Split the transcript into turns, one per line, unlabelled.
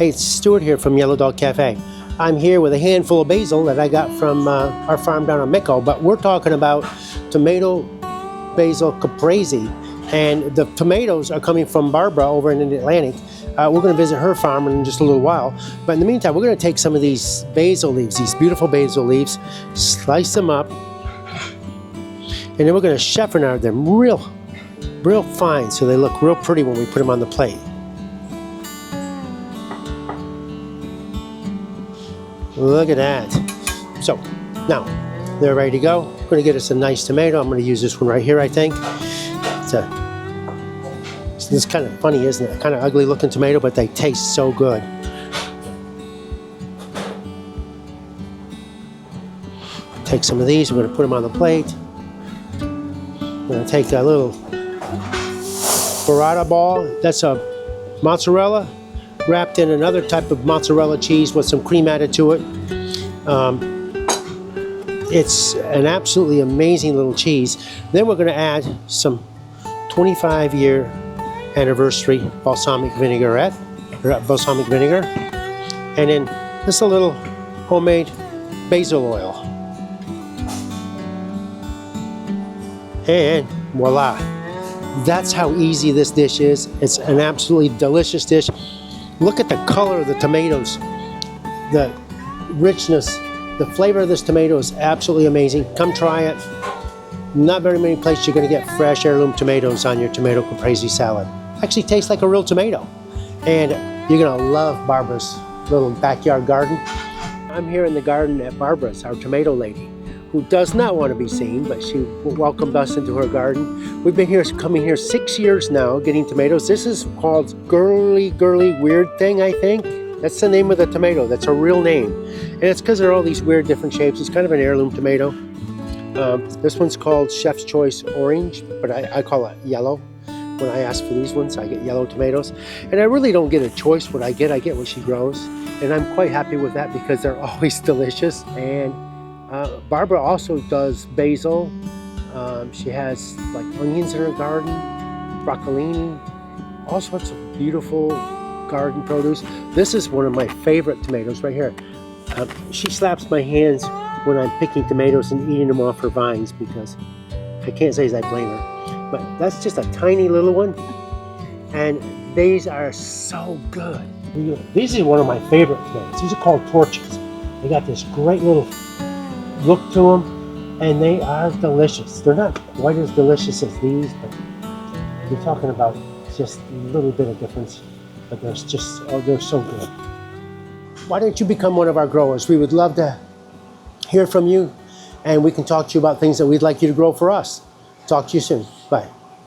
Hey, it's Stuart here from Yellow Dog Cafe. I'm here with a handful of basil that I got from our farm down in Mico, but we're talking about tomato Basil Caprese, and the tomatoes are coming from Barbara over in the Atlantic. We're going to visit her farm in just a little while, but in the meantime, we're going to take some of these basil leaves, these beautiful basil leaves, slice them up, and then we're going to chiffonade them real fine so they look real pretty when we put them on the plate. Look at that. So now they're ready to go. We're going to get us a nice tomato. I'm going to use this one right here, I think. It's kind of funny, isn't it? Kind of ugly looking tomato, but they taste so good. Take some of these. We're going to put them on the plate. We're going to take a little burrata ball. That's a mozzarella wrapped in another type of mozzarella cheese with some cream added to it. It's an absolutely amazing little cheese. Then we're going to add some 25-year anniversary balsamic vinegar, and then just a little homemade basil oil. And voila! That's how easy this dish is. It's an absolutely delicious dish. Look at the color of the tomatoes, the richness, the flavor of this tomato is absolutely amazing. Come try it. Not very many places you're going to get fresh heirloom tomatoes on your tomato caprese salad. Actually tastes like a real tomato. And you're going to love Barbara's little backyard garden. I'm here in the garden at Barbara's, our tomato lady, who does not want to be seen, but she welcomed us into her garden. We've been coming here 6 years now, getting tomatoes. This is called Girly Weird Thing, I think. That's the name of the tomato. That's a real name. And it's because there are all these weird different shapes. It's kind of an heirloom tomato. This one's called Chef's Choice Orange, but I call it yellow. When I ask for these ones, I get yellow tomatoes. And I really don't get a choice what I get what she grows. And I'm quite happy with that because they're always delicious. And Barbara also does basil. She has like onions in her garden, broccolini, all sorts of beautiful garden produce. This is one of my favorite tomatoes right here. She slaps my hands when I'm picking tomatoes and eating them off her vines because I can't say as I blame her. But that's just a tiny little one. And these are so good. These are one of my favorite tomatoes. These are called torches. They got this great little look to them, and they are delicious. They're not quite as delicious as these, but you're talking about just a little bit of difference, but they're so good. Why don't you become one of our growers? We would love to hear from you, and we can talk to you about things that we'd like you to grow for us. Talk to you soon. Bye.